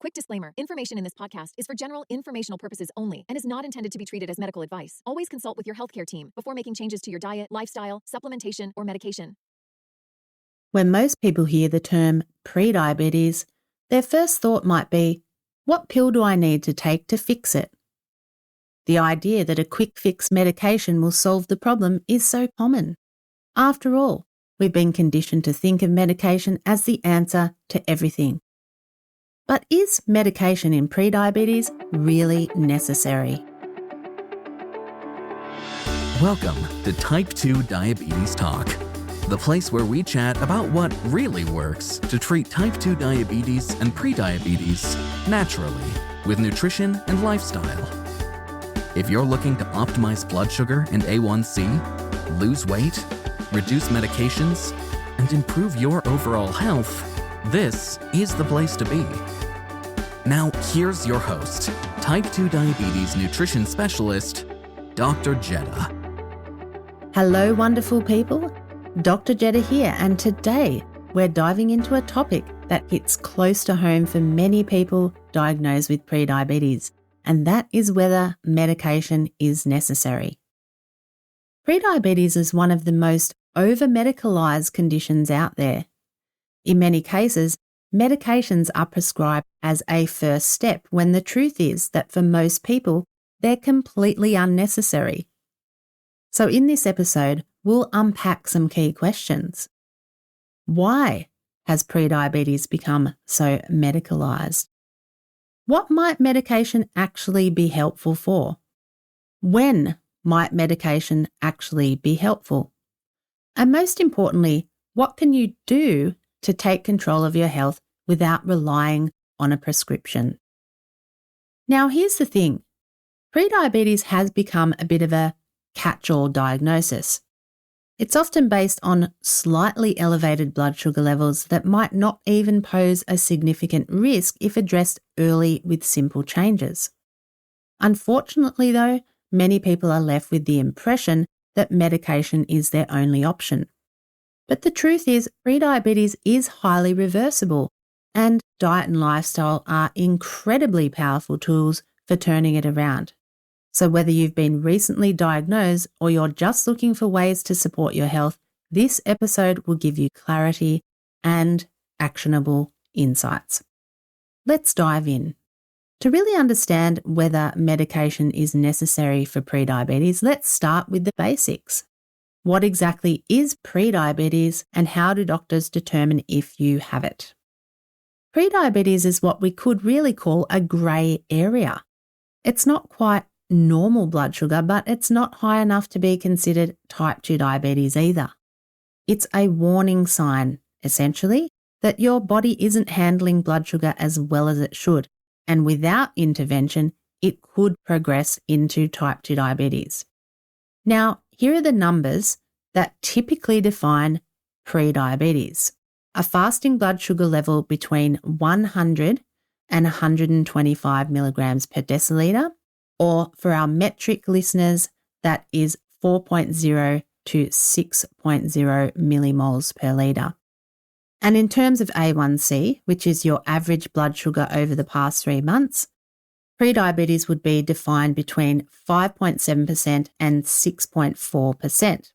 Quick disclaimer. Information in this podcast is for general informational purposes only and is not intended to be treated as medical advice. Always consult with your healthcare team before making changes to your diet, lifestyle, supplementation, or medication. When most people hear the term prediabetes, their first thought might be, what pill do I need to take to fix it? The idea that a quick fix medication will solve the problem is so common. After all, we've been conditioned to think of medication as the answer to everything. But is medication in prediabetes really necessary? Welcome to Type 2 Diabetes Talk, the place where we chat about what really works to treat type 2 diabetes and prediabetes naturally with nutrition and lifestyle. If you're looking to optimize blood sugar and A1C, lose weight, reduce medications, and improve your overall health, this is the place to be. Now, here's your host, Type 2 Diabetes Nutrition Specialist, Dr. Jetta. Hello, wonderful people. Dr. Jetta here, and today we're diving into a topic that hits close to home for many people diagnosed with prediabetes, and that is whether medication is necessary. Prediabetes is one of the most overmedicalized conditions out there. In many cases, medications are prescribed as a first step when the truth is that for most people, they're completely unnecessary. So in this episode, we'll unpack some key questions. Why has prediabetes become so medicalized? What might medication actually be helpful for? When might medication actually be helpful? And most importantly, what can you do to take control of your health without relying on a prescription? Now, here's the thing. Prediabetes has become a bit of a catch-all diagnosis. It's often based on slightly elevated blood sugar levels that might not even pose a significant risk if addressed early with simple changes. Unfortunately, though, many people are left with the impression that medication is their only option. But the truth is, prediabetes is highly reversible, and diet and lifestyle are incredibly powerful tools for turning it around. So whether you've been recently diagnosed or you're just looking for ways to support your health, this episode will give you clarity and actionable insights. Let's dive in. To really understand whether medication is necessary for prediabetes, let's start with the basics. What exactly is prediabetes and how do doctors determine if you have it? Prediabetes is what we could really call a grey area. It's not quite normal blood sugar, but it's not high enough to be considered type 2 diabetes either. It's a warning sign, essentially, that your body isn't handling blood sugar as well as it should, and without intervention, it could progress into type 2 diabetes. Now, here are the numbers that typically define prediabetes. A fasting blood sugar level between 100 and 125 milligrams per deciliter, or for our metric listeners, that is 4.0 to 6.0 millimoles per litre. And in terms of A1C, which is your average blood sugar over the past 3 months, prediabetes would be defined between 5.7% and 6.4%.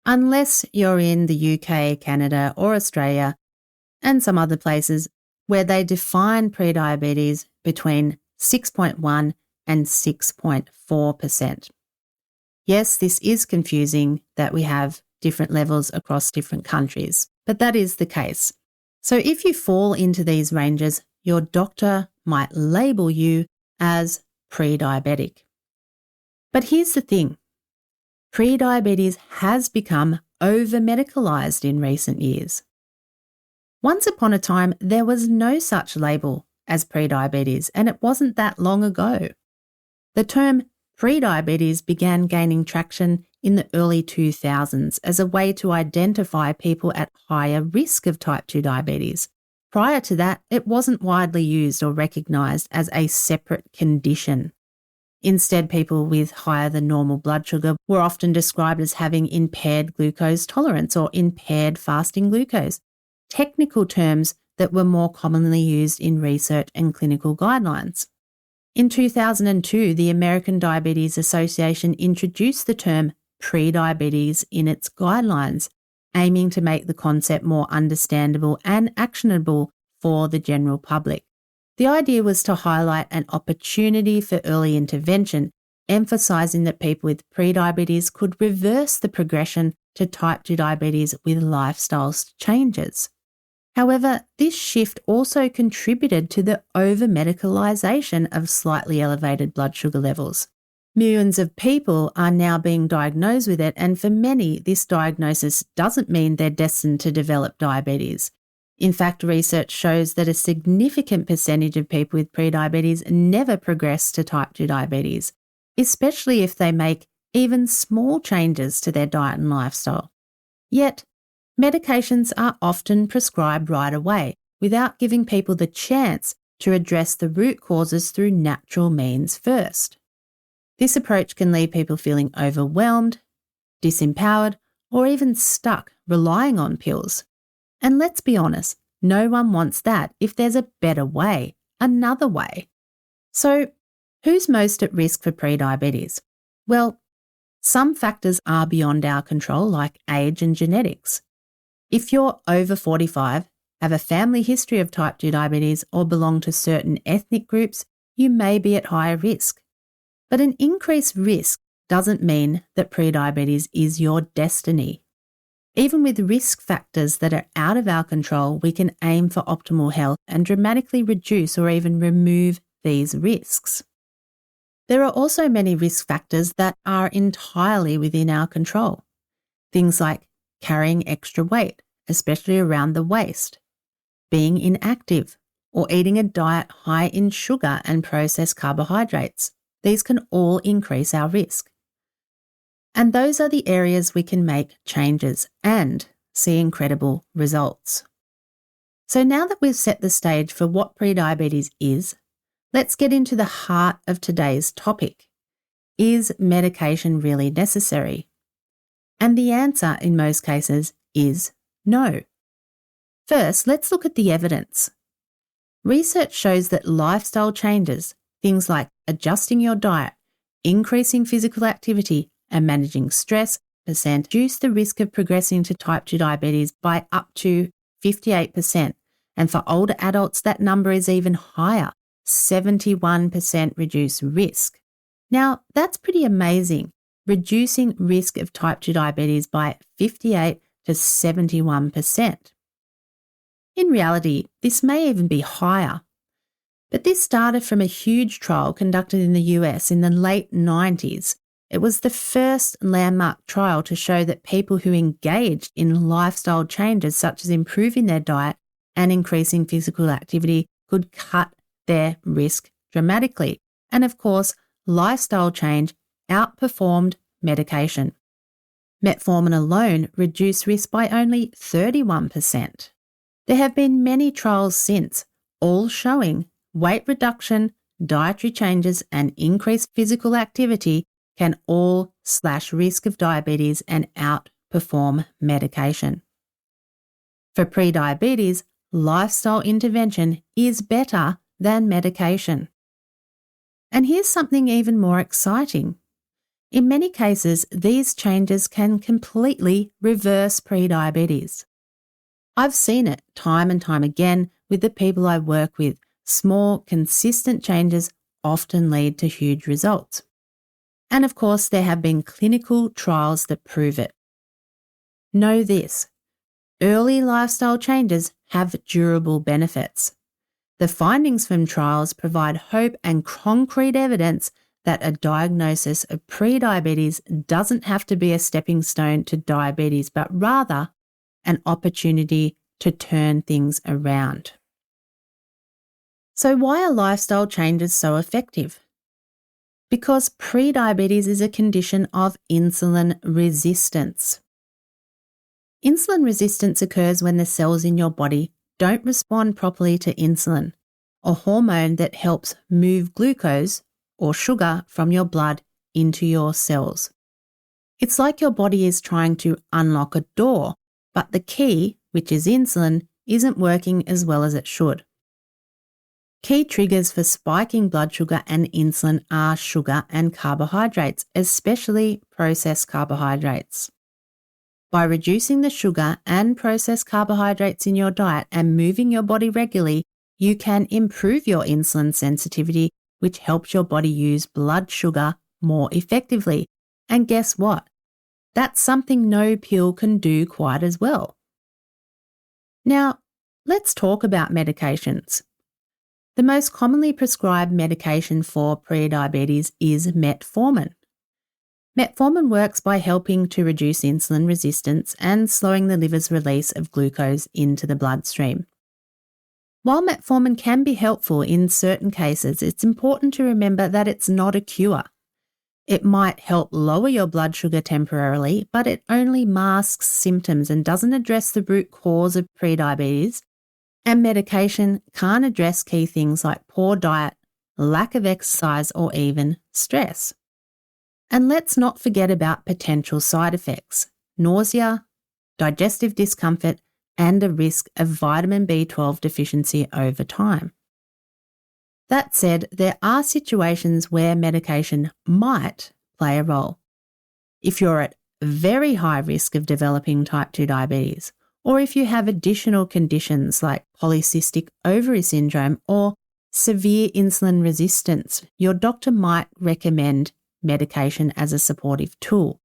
Unless you're in the UK, Canada, or Australia, and some other places where they define prediabetes between 6.1 and 6.4%. Yes, this is confusing that we have different levels across different countries, but that is the case. So if you fall into these ranges, your doctor might label you as pre-diabetic. But here's the thing. Prediabetes has become over-medicalized in recent years. Once upon a time, there was no such label as prediabetes, and it wasn't that long ago. The term prediabetes began gaining traction in the early 2000s as a way to identify people at higher risk of type 2 diabetes. Prior to that, it wasn't widely used or recognised as a separate condition. Instead, people with higher than normal blood sugar were often described as having impaired glucose tolerance or impaired fasting glucose, technical terms that were more commonly used in research and clinical guidelines. In 2002, the American Diabetes Association introduced the term prediabetes in its guidelines, aiming to make the concept more understandable and actionable for the general public. The idea was to highlight an opportunity for early intervention, emphasising that people with prediabetes could reverse the progression to type 2 diabetes with lifestyle changes. However, this shift also contributed to the overmedicalization of slightly elevated blood sugar levels. Millions of people are now being diagnosed with it, and for many, this diagnosis doesn't mean they're destined to develop diabetes. In fact, research shows that a significant percentage of people with prediabetes never progress to type 2 diabetes, especially if they make even small changes to their diet and lifestyle. Yet, medications are often prescribed right away without giving people the chance to address the root causes through natural means first. This approach can leave people feeling overwhelmed, disempowered, or even stuck relying on pills. And let's be honest, no one wants that if there's a better way, another way. So, who's most at risk for prediabetes? Well, some factors are beyond our control, like age and genetics. If you're over 45, have a family history of type 2 diabetes, or belong to certain ethnic groups, you may be at higher risk. But an increased risk doesn't mean that prediabetes is your destiny. Even with risk factors that are out of our control, we can aim for optimal health and dramatically reduce or even remove these risks. There are also many risk factors that are entirely within our control. Things like carrying extra weight, especially around the waist, being inactive, or eating a diet high in sugar and processed carbohydrates. These can all increase our risk. And those are the areas we can make changes and see incredible results. So now that we've set the stage for what prediabetes is, let's get into the heart of today's topic. Is medication really necessary? And the answer in most cases is no. First, let's look at the evidence. Research shows that lifestyle changes, things like adjusting your diet, increasing physical activity, and managing stress, reduce the risk of progressing to type 2 diabetes by up to 58%. And for older adults, that number is even higher, 71% reduced risk. Now, that's pretty amazing, reducing risk of type 2 diabetes by 58 to 71%. In reality, this may even be higher. But this started from a huge trial conducted in the US in the late 90s. It was the first landmark trial to show that people who engaged in lifestyle changes such as improving their diet and increasing physical activity could cut their risk dramatically. And of course, lifestyle change outperformed medication. Metformin alone reduced risk by only 31%. There have been many trials since, all showing weight reduction, dietary changes, and increased physical activity can all slash risk of diabetes and outperform medication. For prediabetes, lifestyle intervention is better than medication. And here's something even more exciting. In many cases, these changes can completely reverse prediabetes. I've seen it time and time again with the people I work with. Small, consistent changes often lead to huge results. And of course, there have been clinical trials that prove it. Know this, early lifestyle changes have durable benefits. The findings from trials provide hope and concrete evidence that a diagnosis of prediabetes doesn't have to be a stepping stone to diabetes, but rather an opportunity to turn things around. So why are lifestyle changes so effective? Because prediabetes is a condition of insulin resistance. Insulin resistance occurs when the cells in your body don't respond properly to insulin, a hormone that helps move glucose or sugar from your blood into your cells. It's like your body is trying to unlock a door, but the key, which is insulin, isn't working as well as it should. Key triggers for spiking blood sugar and insulin are sugar and carbohydrates, especially processed carbohydrates. By reducing the sugar and processed carbohydrates in your diet and moving your body regularly, you can improve your insulin sensitivity, which helps your body use blood sugar more effectively. And guess what? That's something no pill can do quite as well. Now, let's talk about medications. The most commonly prescribed medication for prediabetes is metformin. Metformin works by helping to reduce insulin resistance and slowing the liver's release of glucose into the bloodstream. While metformin can be helpful in certain cases, it's important to remember that it's not a cure. It might help lower your blood sugar temporarily, but it only masks symptoms and doesn't address the root cause of prediabetes. And medication can't address key things like poor diet, lack of exercise, or even stress. And let's not forget about potential side effects: nausea, digestive discomfort, and a risk of vitamin B12 deficiency over time. That said, there are situations where medication might play a role. If you're at very high risk of developing type 2 diabetes, or if you have additional conditions like polycystic ovary syndrome or severe insulin resistance, your doctor might recommend medication as a supportive tool.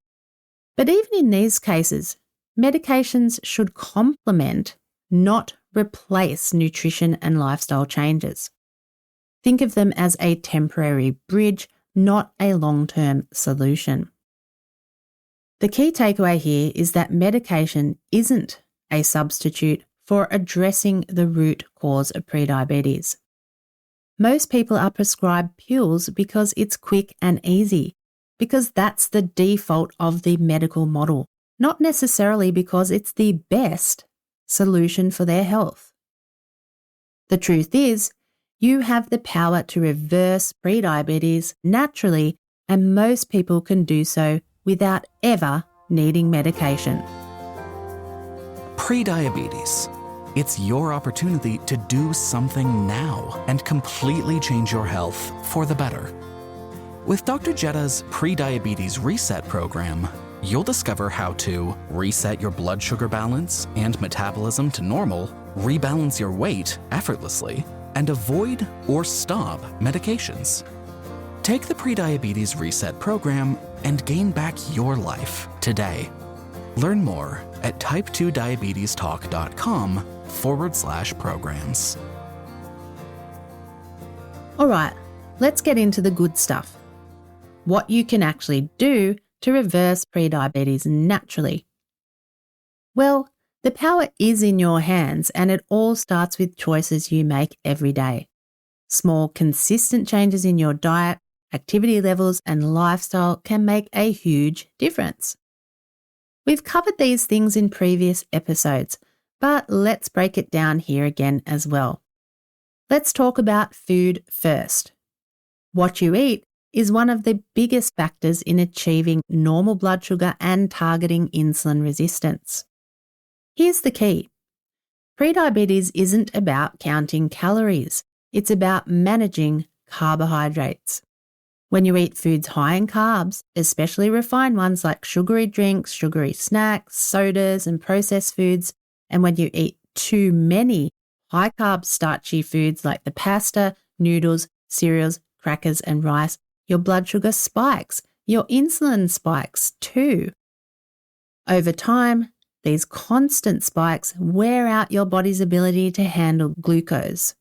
But even in these cases, medications should complement, not replace, nutrition and lifestyle changes. Think of them as a temporary bridge, not a long-term solution. The key takeaway here is that medication isn't a substitute for addressing the root cause of prediabetes. Most people are prescribed pills because it's quick and easy, because that's the default of the medical model, not necessarily because it's the best solution for their health. The truth is, you have the power to reverse prediabetes naturally, and most people can do so without ever needing medication. Prediabetes. It's your opportunity to do something now and completely change your health for the better. With Dr. Jetta's Prediabetes Reset program, you'll discover how to reset your blood sugar balance and metabolism to normal, rebalance your weight effortlessly, and avoid or stop medications. Take the Prediabetes Reset program and gain back your life today. Learn more at type2diabetestalk.com/programs. All right, let's get into the good stuff. What you can actually do to reverse prediabetes naturally. Well, the power is in your hands, and it all starts with choices you make every day. Small, consistent changes in your diet, activity levels, and lifestyle can make a huge difference. We've covered these things in previous episodes, but let's break it down here again as well. Let's talk about food first. What you eat is one of the biggest factors in achieving normal blood sugar and targeting insulin resistance. Here's the key. Prediabetes isn't about counting calories. It's about managing carbohydrates. When you eat foods high in carbs, especially refined ones like sugary drinks, sugary snacks, sodas, and processed foods, and when you eat too many high-carb starchy foods like the pasta, noodles, cereals, crackers, and rice, your blood sugar spikes. Your insulin spikes too. Over time, these constant spikes wear out your body's ability to handle glucose.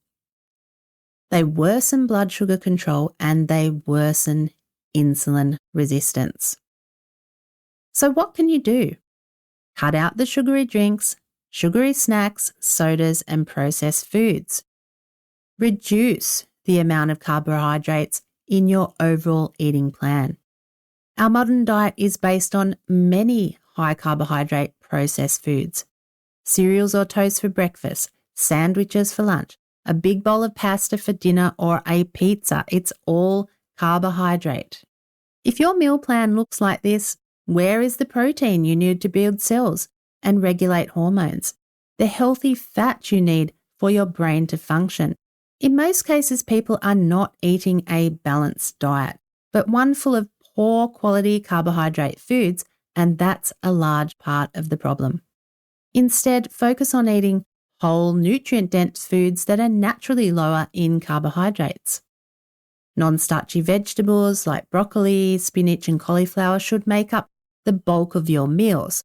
They worsen blood sugar control and they worsen insulin resistance. So what can you do? Cut out the sugary drinks, sugary snacks, sodas, and processed foods. Reduce the amount of carbohydrates in your overall eating plan. Our modern diet is based on many high carbohydrate processed foods. Cereals or toast for breakfast, sandwiches for lunch, a big bowl of pasta for dinner, or a pizza. It's all carbohydrate. If your meal plan looks like this, where is the protein you need to build cells and regulate hormones? the healthy fats you need for your brain to function. In most cases, people are not eating a balanced diet, but one full of poor quality carbohydrate foods, and that's a large part of the problem. Instead, focus on eating whole, nutrient-dense foods that are naturally lower in carbohydrates. Non-starchy vegetables like broccoli, spinach and cauliflower should make up the bulk of your meals.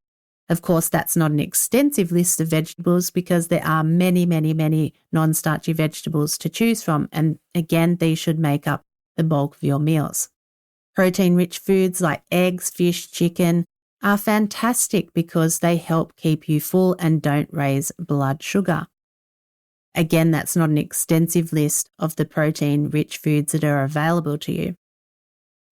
Of course, that's not an extensive list of vegetables because there are many non-starchy vegetables to choose from, and again, these should make up the bulk of your meals. Protein-rich foods like eggs, fish, chicken are fantastic because they help keep you full and don't raise blood sugar. Again, that's not an extensive list of the protein-rich foods that are available to you.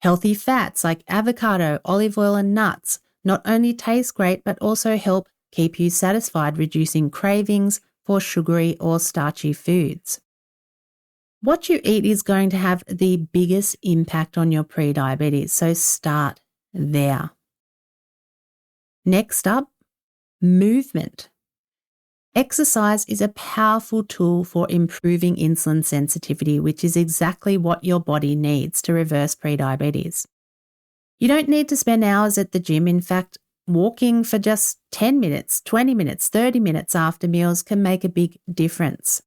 Healthy fats like avocado, olive oil and nuts not only taste great but also help keep you satisfied, reducing cravings for sugary or starchy foods. What you eat is going to have the biggest impact on your prediabetes, so start there. Next up, movement. Exercise is a powerful tool for improving insulin sensitivity, which is exactly what your body needs to reverse prediabetes. You don't need to spend hours at the gym. In fact, walking for just 10 minutes, 20 minutes, 30 minutes after meals can make a big difference.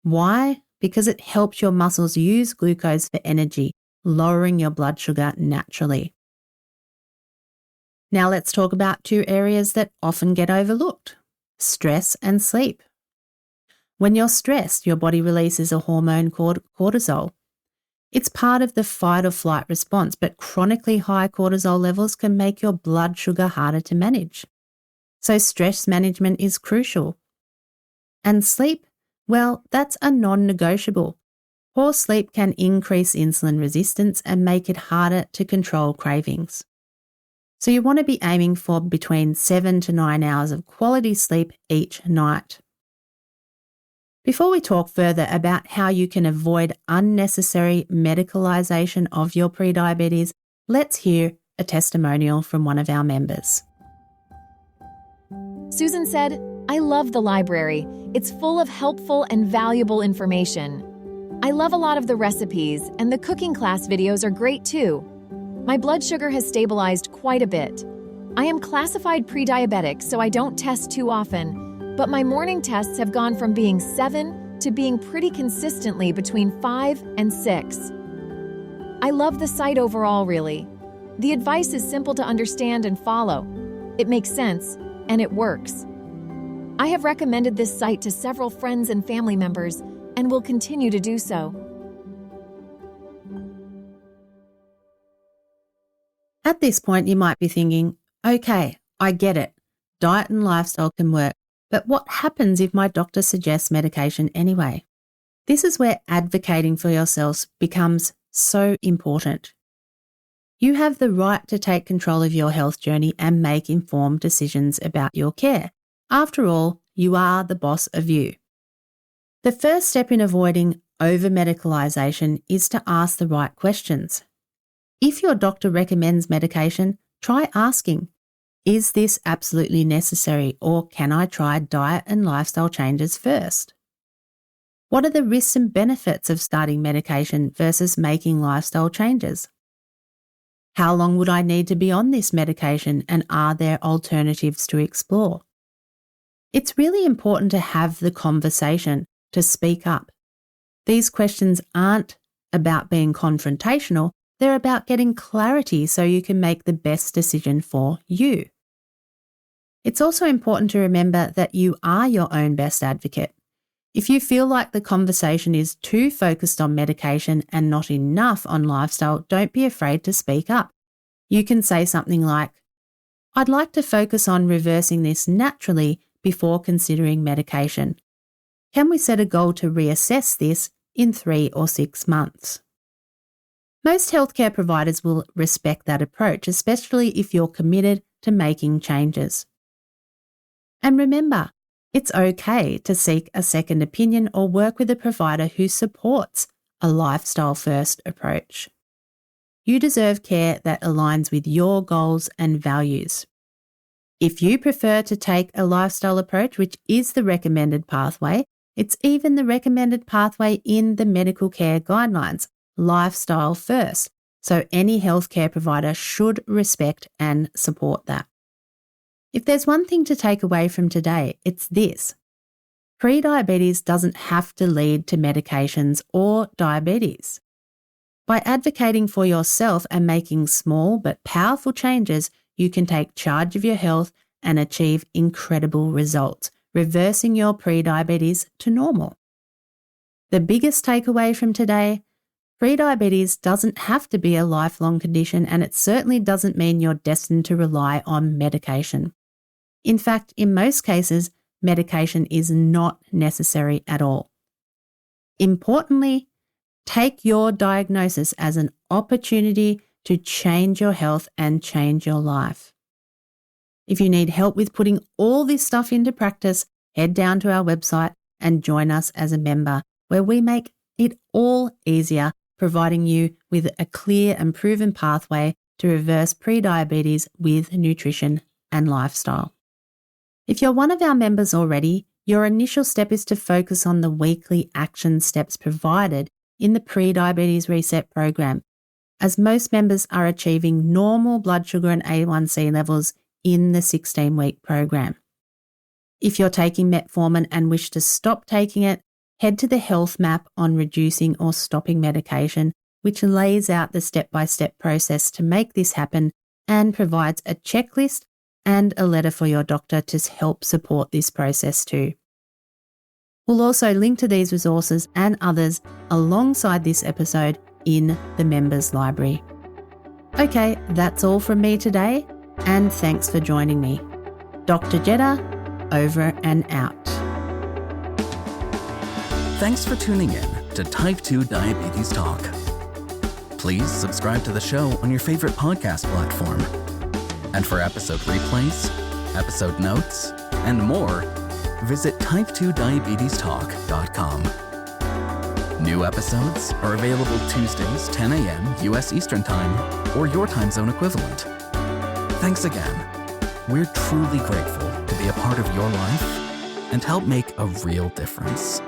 Why? Because it helps your muscles use glucose for energy, lowering your blood sugar naturally. Now let's talk about two areas that often get overlooked: stress and sleep. When you're stressed, your body releases a hormone called cortisol. It's part of the fight or flight response, but chronically high cortisol levels can make your blood sugar harder to manage. So stress management is crucial. And sleep? Well, that's a non-negotiable. Poor sleep can increase insulin resistance and make it harder to control cravings. So you want to be aiming for between 7 to 9 hours of quality sleep each night. Before we talk further about how you can avoid unnecessary medicalization of your prediabetes, let's hear a testimonial from one of our members. Susan said, "I love the library. It's full of helpful and valuable information. I love a lot of the recipes, and the cooking class videos are great too. My blood sugar has stabilized quite a bit. I am classified pre-diabetic, so I don't test too often, but my morning tests have gone from being 7 to being pretty consistently between 5 and 6. I love the site overall, really. The advice is simple to understand and follow. It makes sense, and it works. I have recommended this site to several friends and family members and will continue to do so." At this point, you might be thinking, okay, I get it. Diet and lifestyle can work, but what happens if my doctor suggests medication anyway? This is where advocating for yourself becomes so important. You have the right to take control of your health journey and make informed decisions about your care. After all, you are the boss of you. The first step in avoiding overmedicalization is to ask the right questions. If your doctor recommends medication, try asking, is this absolutely necessary, or can I try diet and lifestyle changes first? What are the risks and benefits of starting medication versus making lifestyle changes? How long would I need to be on this medication, and are there alternatives to explore? It's really important to have the conversation, to speak up. These questions aren't about being confrontational, they're about getting clarity so you can make the best decision for you. It's also important to remember that you are your own best advocate. If you feel like the conversation is too focused on medication and not enough on lifestyle, don't be afraid to speak up. You can say something like, "I'd like to focus on reversing this naturally before considering medication. Can we set a goal to reassess this in 3 or 6 months?" Most healthcare providers will respect that approach, especially if you're committed to making changes. And remember, it's okay to seek a second opinion or work with a provider who supports a lifestyle-first approach. You deserve care that aligns with your goals and values. If you prefer to take a lifestyle approach, which is the recommended pathway, it's even the recommended pathway in the medical care guidelines, lifestyle first. So any healthcare provider should respect and support that. If there's one thing to take away from today, it's this. Prediabetes doesn't have to lead to medications or diabetes. By advocating for yourself and making small but powerful changes, you can take charge of your health and achieve incredible results, reversing your prediabetes to normal. The biggest takeaway from today, prediabetes doesn't have to be a lifelong condition, and it certainly doesn't mean you're destined to rely on medication. In fact, in most cases, medication is not necessary at all. Importantly, take your diagnosis as an opportunity to change your health and change your life. If you need help with putting all this stuff into practice, head down to our website and join us as a member, where we make it all easier, providing you with a clear and proven pathway to reverse prediabetes with nutrition and lifestyle. If you're one of our members already, your initial step is to focus on the weekly action steps provided in the Prediabetes Reset program, as most members are achieving normal blood sugar and A1C levels in the 16-week program. If you're taking metformin and wish to stop taking it, head to the health map on reducing or stopping medication, which lays out the step-by-step process to make this happen and provides a checklist and a letter for your doctor to help support this process too. We'll also link to these resources and others alongside this episode in the members library. Okay, that's all from me today, and thanks for joining me. Dr. Jetta, over and out. Thanks for tuning in to Type 2 Diabetes Talk. Please subscribe to the show on your favorite podcast platform. And for episode replays, episode notes, and more, visit type2diabetestalk.com. New episodes are available Tuesdays, 10 a.m. U.S. Eastern Time, or your time zone equivalent. Thanks again. We're truly grateful to be a part of your life and help make a real difference.